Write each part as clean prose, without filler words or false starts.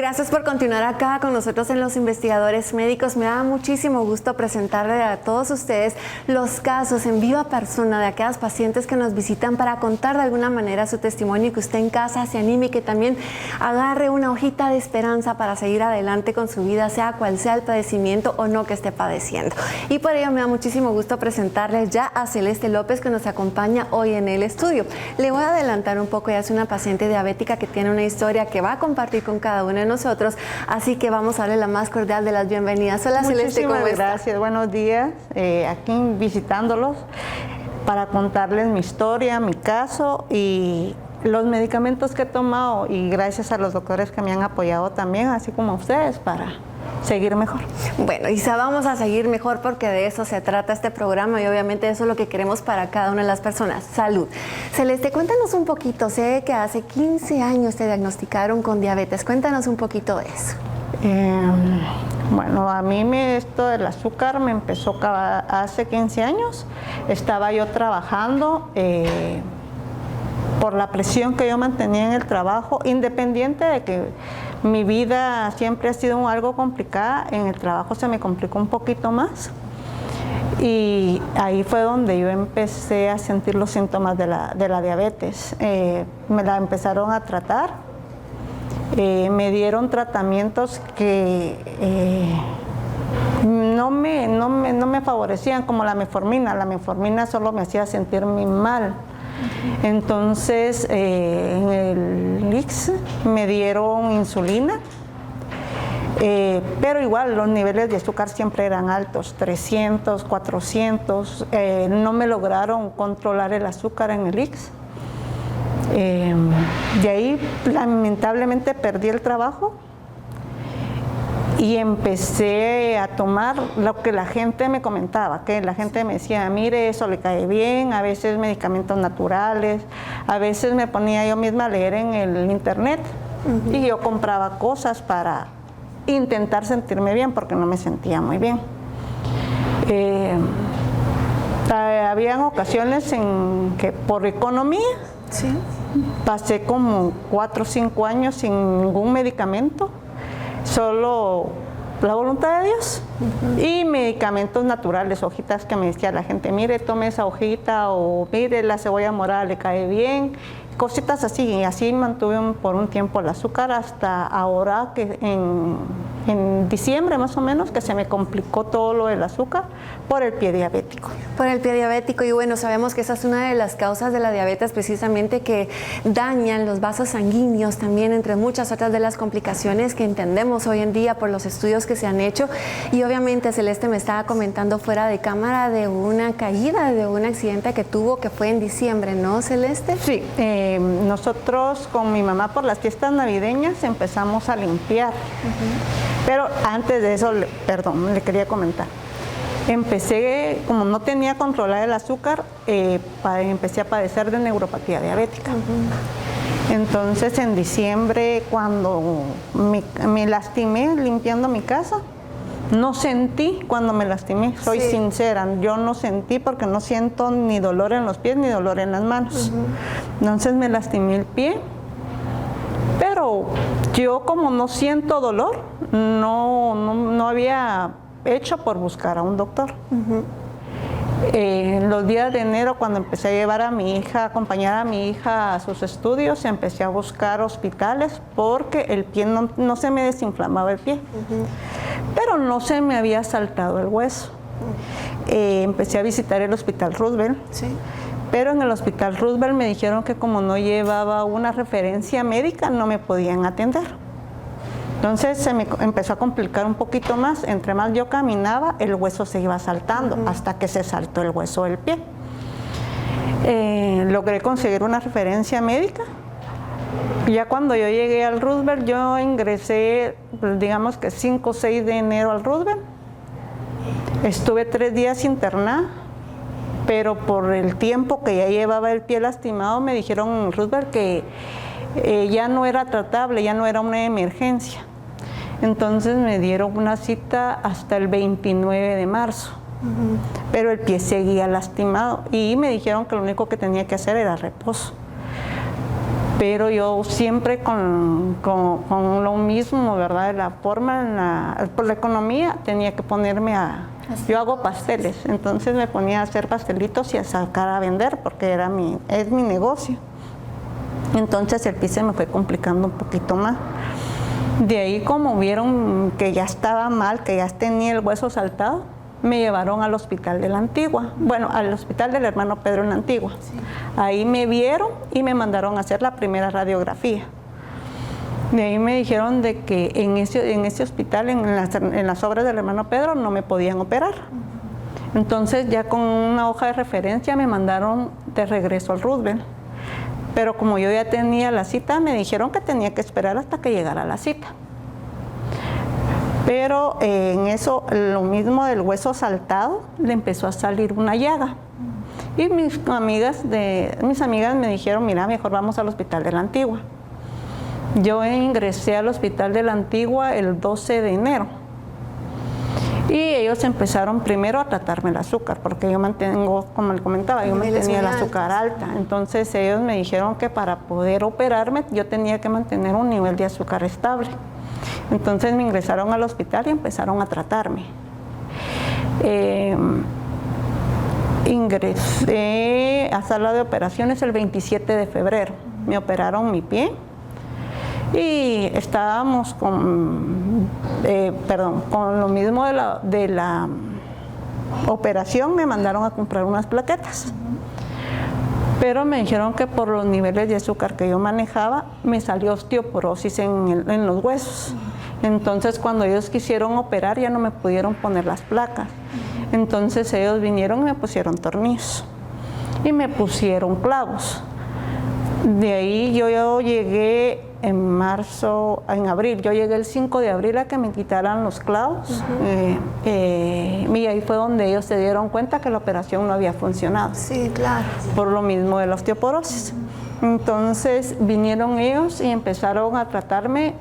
Gracias por continuar acá con nosotros en Los Investigadores Médicos. Me da muchísimo gusto presentarle a todos ustedes los casos en viva persona de aquellas pacientes que nos visitan para contar de alguna manera su testimonio y que usted en casa se anime y que también agarre una hojita de esperanza para seguir adelante con su vida, sea cual sea el padecimiento o no que esté padeciendo. Y por ello me da muchísimo gusto presentarles ya a Celeste López, que nos acompaña hoy en el estudio. Le voy a adelantar un poco, ella es una paciente diabética que tiene una historia que va a compartir con cada uno de nosotros, así que vamos a darle la más cordial de las bienvenidas. Hola Celeste, ¿cómo estás? Gracias, buenos días, aquí visitándolos para contarles mi historia, mi caso y los medicamentos que he tomado, y gracias a los doctores que me han apoyado también, así como a ustedes, para seguir mejor. Bueno, Isa, vamos a seguir mejor porque de eso se trata este programa y obviamente eso es lo que queremos para cada una de las personas. Salud. Celeste, cuéntanos un poquito. Sé que hace 15 años te diagnosticaron con diabetes. Cuéntanos un poquito de eso. Bueno, a mí esto del azúcar me empezó hace 15 años. Estaba yo trabajando por la presión que yo mantenía en el trabajo, independiente de que mi vida siempre ha sido algo complicada, en el trabajo se me complicó un poquito más y ahí fue donde yo empecé a sentir los síntomas de la diabetes. Me la empezaron a tratar, me dieron tratamientos que no me favorecían, como la metformina. La metformina solo me hacía sentirme mal. Entonces en el ICS me dieron insulina, pero igual los niveles de azúcar siempre eran altos, 300, 400, no me lograron controlar el azúcar en el ICS. De ahí lamentablemente perdí el trabajo y empecé a tomar lo que la gente me comentaba, que la gente me decía, mire, eso le cae bien, a veces medicamentos naturales, a veces me ponía yo misma a leer en el internet y yo compraba cosas para intentar sentirme bien porque no me sentía muy bien. Habían ocasiones en que por economía pasé como 4 o 5 años sin ningún medicamento, solo la voluntad de Dios y medicamentos naturales, hojitas que me decía la gente, mire, tome esa hojita, o mire, la cebolla morada le cae bien, cositas así, y así mantuve por un tiempo el azúcar hasta ahora que en diciembre más o menos, que se me complicó todo lo del azúcar por el pie diabético. Por el pie diabético, y bueno, sabemos que esa es una de las causas de la diabetes, precisamente que dañan los vasos sanguíneos también, entre muchas otras de las complicaciones que entendemos hoy en día por los estudios que se han hecho. Y obviamente Celeste me estaba comentando fuera de cámara de una caída, de un accidente que tuvo, que fue en diciembre, ¿no, Celeste? Sí, nosotros con mi mamá por las fiestas navideñas empezamos a limpiar. Pero antes de eso, le quería comentar. Empecé, como no tenía controlado el azúcar, empecé a padecer de neuropatía diabética. Entonces, en diciembre, cuando me lastimé limpiando mi casa, no sentí cuando me lastimé, soy sincera, yo no sentí porque no siento ni dolor en los pies ni dolor en las manos. Entonces me lastimé el pie, pero yo como no siento dolor, no había hecho por buscar a un doctor. Los días de enero, cuando empecé a llevar a mi hija, acompañar a mi hija a sus estudios, empecé a buscar hospitales porque el pie no se me desinflamaba el pie, pero no se me había saltado el hueso. Empecé a visitar el Hospital Roosevelt, pero en el Hospital Roosevelt me dijeron que como no llevaba una referencia médica no me podían atender. Entonces se me empezó a complicar un poquito más. Entre más yo caminaba, el hueso se iba saltando hasta que se saltó el hueso del pie. Logré conseguir una referencia médica. Ya cuando yo llegué al Roosevelt, yo ingresé, digamos que 5 o 6 de enero al Roosevelt. Estuve 3 días internada, pero por el tiempo que ya llevaba el pie lastimado, me dijeron en Roosevelt que ya no era tratable, ya no era una emergencia. Entonces me dieron una cita hasta el 29 de marzo, pero el pie seguía lastimado y me dijeron que lo único que tenía que hacer era reposo. pero yo siempre con lo mismo, ¿verdad? La forma, por la economía, tenía que ponerme yo hago pasteles, entonces me ponía a hacer pastelitos y a sacar a vender, porque es mi negocio. Entonces el pie se me fue complicando un poquito más. De ahí, como vieron que ya estaba mal, que ya tenía el hueso saltado, me llevaron al hospital de la Antigua, bueno, al hospital del hermano Pedro en la Antigua. Sí. Ahí me vieron y me mandaron a hacer la primera radiografía. De ahí me dijeron de que en ese hospital, en las obras del hermano Pedro, no me podían operar. Entonces ya con una hoja de referencia me mandaron de regreso al Roosevelt. Pero como yo ya tenía la cita, me dijeron que tenía que esperar hasta que llegara la cita. Pero en eso, lo mismo del hueso saltado, le empezó a salir una llaga. Y mis amigas me dijeron, mira, mejor vamos al hospital de la Antigua. Yo ingresé al hospital de la Antigua el 12 de enero. Y ellos empezaron primero a tratarme el azúcar, porque yo mantengo, como le comentaba, yo mantenía el azúcar alta. Entonces ellos me dijeron que para poder operarme yo tenía que mantener un nivel de azúcar estable. Entonces me ingresaron al hospital y empezaron a tratarme. Ingresé a sala de operaciones el 27 de febrero. Me operaron mi pie. Y estábamos con lo mismo de la operación, me mandaron a comprar unas plaquetas. Pero me dijeron que por los niveles de azúcar que yo manejaba, me salió osteoporosis en los huesos. Entonces, cuando ellos quisieron operar, ya no me pudieron poner las placas. Entonces, ellos vinieron y me pusieron tornillos. Y me pusieron clavos. De ahí yo llegué en abril, yo llegué el 5 de abril a que me quitaran los clavos. Y ahí fue donde ellos se dieron cuenta que la operación no había funcionado. Sí, claro. Por lo mismo de la osteoporosis. Entonces vinieron ellos y empezaron a tratarme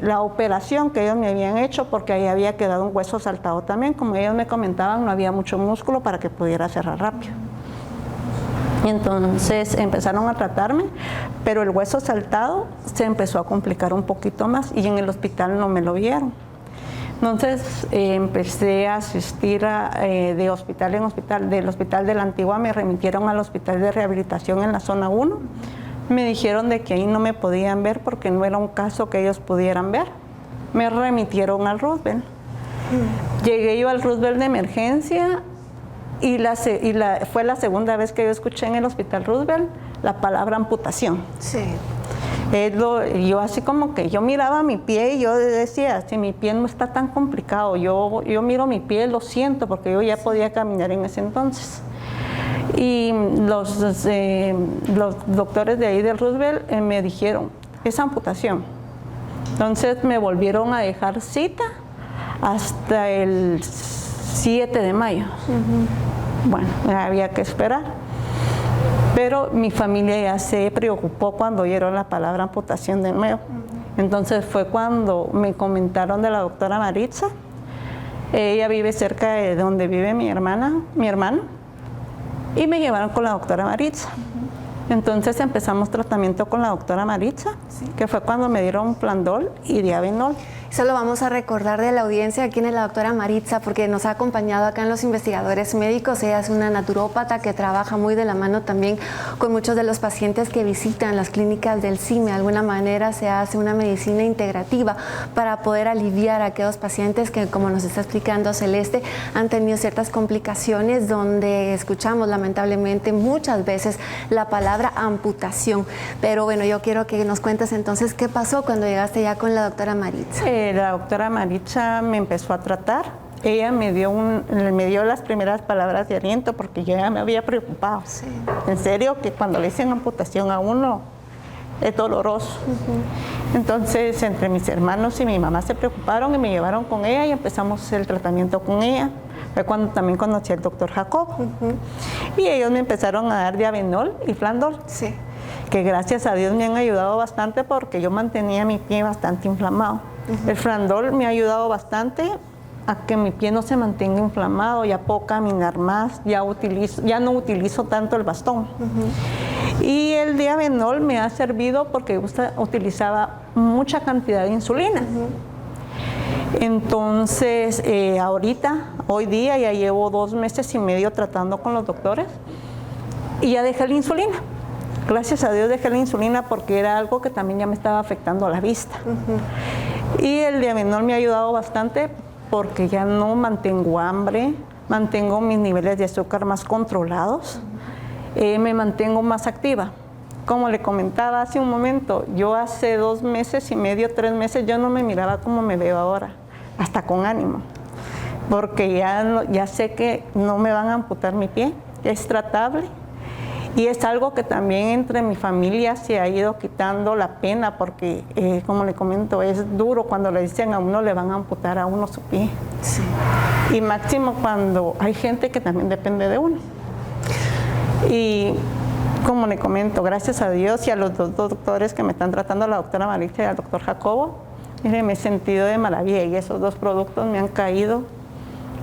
la operación que ellos me habían hecho, porque ahí había quedado un hueso saltado también. Como ellos me comentaban, no había mucho músculo para que pudiera cerrar rápido. Y entonces empezaron a tratarme, pero el hueso saltado se empezó a complicar un poquito más y en el hospital no me lo vieron. Entonces empecé a asistir de hospital en hospital. Del hospital de la Antigua me remitieron al hospital de rehabilitación en la zona 1. Me dijeron de que ahí no me podían ver porque no era un caso que ellos pudieran ver. Me remitieron al Roosevelt. Llegué yo al Roosevelt de emergencia. Y fue la segunda vez que yo escuché en el hospital Roosevelt la palabra amputación. Sí. Yo así como que yo miraba mi pie y yo decía, si mi pie no está tan complicado, yo miro mi pie, lo siento, porque yo ya podía caminar en ese entonces. Y los doctores de ahí del Roosevelt me dijeron, es amputación. Entonces me volvieron a dejar cita hasta el 7 de mayo. Bueno, había que esperar. Pero mi familia ya se preocupó cuando oyeron la palabra amputación de nuevo. Entonces fue cuando me comentaron de la doctora Maritza. Ella vive cerca de donde vive mi hermano, y me llevaron con la doctora Maritza. Entonces empezamos tratamiento con la doctora Maritza, que fue cuando me dieron Plandol y Diabenol. Solo vamos a recordar de la audiencia quién es la doctora Maritza, porque nos ha acompañado acá en Los Investigadores Médicos. Ella es una naturópata que trabaja muy de la mano también con muchos de los pacientes que visitan las clínicas del CIME. De alguna manera se hace una medicina integrativa para poder aliviar a aquellos pacientes que, como nos está explicando Celeste, han tenido ciertas complicaciones donde escuchamos lamentablemente muchas veces la palabra amputación. Pero bueno, yo quiero que nos cuentes entonces qué pasó cuando llegaste ya con la doctora Maritza. La doctora Maritza me empezó a tratar. Ella me dio las primeras palabras de aliento porque yo ya me había preocupado. Sí. En serio, que cuando le dicen amputación a uno es doloroso. Entonces, entre mis hermanos y mi mamá se preocuparon y me llevaron con ella y empezamos el tratamiento con ella. Fue cuando también conocí al doctor Jacob. Y ellos me empezaron a dar Diabenol y Plandol. Sí. Que gracias a Dios me han ayudado bastante porque yo mantenía mi pie bastante inflamado. El Plandol me ha ayudado bastante a que mi pie no se mantenga inflamado, ya puedo caminar más, ya no utilizo tanto el bastón. Y el Diabenol me ha servido porque utilizaba mucha cantidad de insulina. Entonces, hoy día ya llevo 2 meses y medio tratando con los doctores y ya dejé la insulina. Gracias a Dios dejé la insulina porque era algo que también ya me estaba afectando la vista. Y el Diabenol me ha ayudado bastante porque ya no mantengo hambre, mantengo mis niveles de azúcar más controlados, me mantengo más activa. Como le comentaba hace un momento, yo hace 2 meses y medio, 3 meses, yo no me miraba como me veo ahora, hasta con ánimo, porque ya sé que no me van a amputar mi pie, es tratable. Y es algo que también entre mi familia se ha ido quitando la pena, porque como le comento, es duro cuando le dicen a uno le van a amputar a uno su pie. Sí. Y máximo cuando hay gente que también depende de uno. Y como le comento, gracias a Dios y a los 2 doctores que me están tratando, la doctora Maritza y el doctor Jacobo, me he sentido de maravilla y esos 2 productos me han caído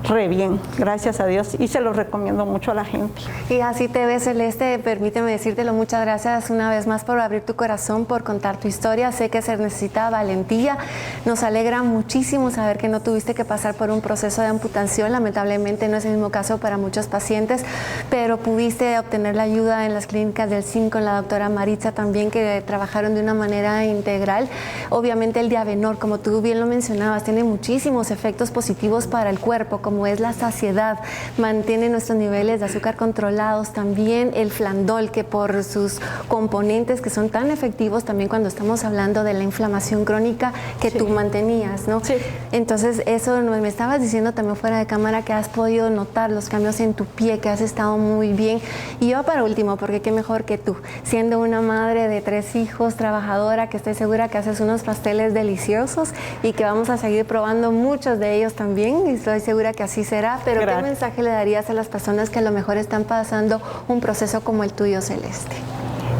re bien, gracias a Dios, y se los recomiendo mucho a la gente. Y así te ves, Celeste, permíteme decírtelo, muchas gracias una vez más por abrir tu corazón, por contar tu historia. Sé que se necesita valentía, nos alegra muchísimo saber que no tuviste que pasar por un proceso de amputación. Lamentablemente no es el mismo caso para muchos pacientes, pero pudiste obtener la ayuda en las clínicas del CIN con la doctora Maritza también, que trabajaron de una manera integral. Obviamente el Diabenol, como tú bien lo mencionabas, tiene muchísimos efectos positivos para el cuerpo, como es la saciedad, mantiene nuestros niveles de azúcar controlados, también el Flandol, que por sus componentes que son tan efectivos también cuando estamos hablando de la inflamación crónica que tú mantenías, ¿no? Sí. Entonces eso me estabas diciendo también fuera de cámara que has podido notar los cambios en tu pie, que has estado muy bien. Y yo para último, porque qué mejor que tú, siendo una madre de 3 hijos, trabajadora, que estoy segura que haces unos pasteles deliciosos y que vamos a seguir probando muchos de ellos también, y estoy segura que así será, pero gracias. ¿Qué mensaje le darías a las personas que a lo mejor están pasando un proceso como el tuyo, Celeste?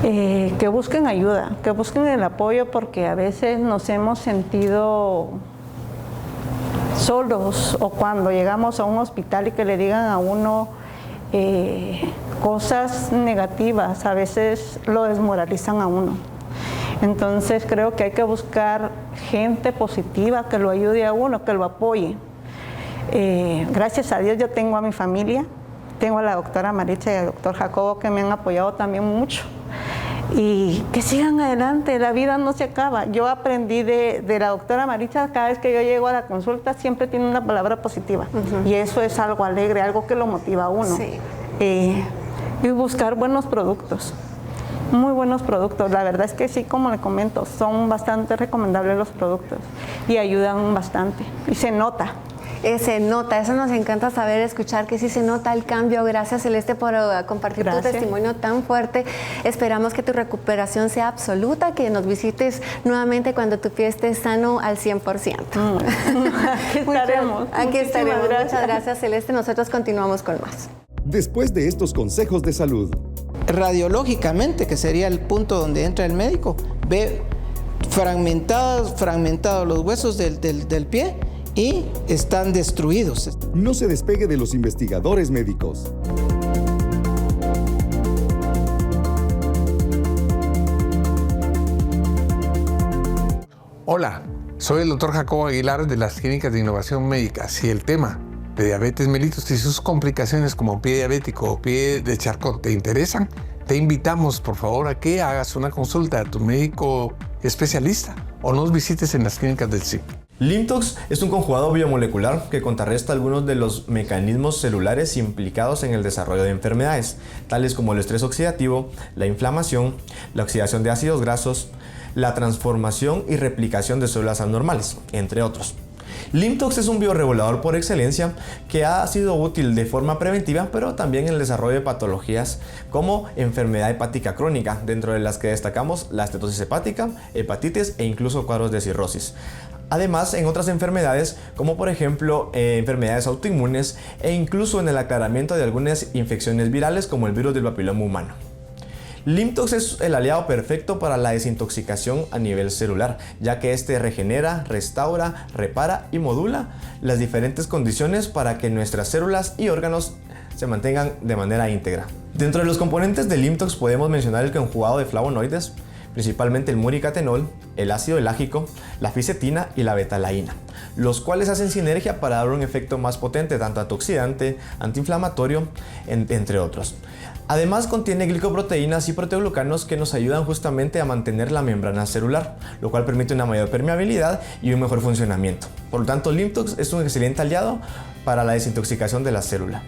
Que busquen ayuda, que busquen el apoyo, porque a veces nos hemos sentido solos, o cuando llegamos a un hospital y que le digan a uno cosas negativas, a veces lo desmoralizan a uno. Entonces creo que hay que buscar gente positiva que lo ayude a uno, que lo apoye. Gracias a Dios yo tengo a mi familia, tengo a la doctora Maritza y al doctor Jacobo, que me han apoyado también mucho. Y que sigan adelante, la vida no se acaba. Yo aprendí de la doctora Maritza, cada vez que yo llego a la consulta siempre tiene una palabra positiva. Y eso es algo alegre, algo que lo motiva a uno. Sí. Y buscar buenos productos. Muy buenos productos, la verdad es que sí, como le comento, son bastante recomendables los productos y ayudan bastante y se nota. Se nota, eso nos encanta saber, escuchar que sí se nota el cambio. Gracias, Celeste, por compartir tu testimonio tan fuerte. Esperamos que tu recuperación sea absoluta, que nos visites nuevamente cuando tu pie esté sano al 100%. Aquí estaremos. Aquí estaremos. Muchas gracias, Celeste. Nosotros continuamos con más. Después de estos consejos de salud, radiológicamente, que sería el punto donde entra el médico, ve fragmentados los huesos del pie y están destruidos. No se despegue de los investigadores médicos. Hola, soy el doctor Jacobo Aguilar de las Clínicas de Innovación Médica. Si el tema de diabetes mellitus y sus complicaciones como pie diabético o pie de Charcot te interesan, te invitamos por favor a que hagas una consulta a tu médico especialista o nos visites en las clínicas del CIN. Limtox es un conjugado biomolecular que contrarresta algunos de los mecanismos celulares implicados en el desarrollo de enfermedades, tales como el estrés oxidativo, la inflamación, la oxidación de ácidos grasos, la transformación y replicación de células anormales, entre otros. Limtox es un bioregulador por excelencia que ha sido útil de forma preventiva, pero también en el desarrollo de patologías como enfermedad hepática crónica, dentro de las que destacamos la estenosis hepática, hepatitis e incluso cuadros de cirrosis. Además, en otras enfermedades, como por ejemplo enfermedades autoinmunes e incluso en el aclaramiento de algunas infecciones virales como el virus del papiloma humano. Limtox es el aliado perfecto para la desintoxicación a nivel celular, ya que este regenera, restaura, repara y modula las diferentes condiciones para que nuestras células y órganos se mantengan de manera íntegra. Dentro de los componentes de Limtox podemos mencionar el conjugado de flavonoides, principalmente el muricatenol, el ácido elágico, la fisetina y la betalaína, los cuales hacen sinergia para dar un efecto más potente, tanto antioxidante, antiinflamatorio, entre otros. Además contiene glicoproteínas y proteoglucanos que nos ayudan justamente a mantener la membrana celular, lo cual permite una mayor permeabilidad y un mejor funcionamiento. Por lo tanto, Limtox es un excelente aliado para la desintoxicación de la célula.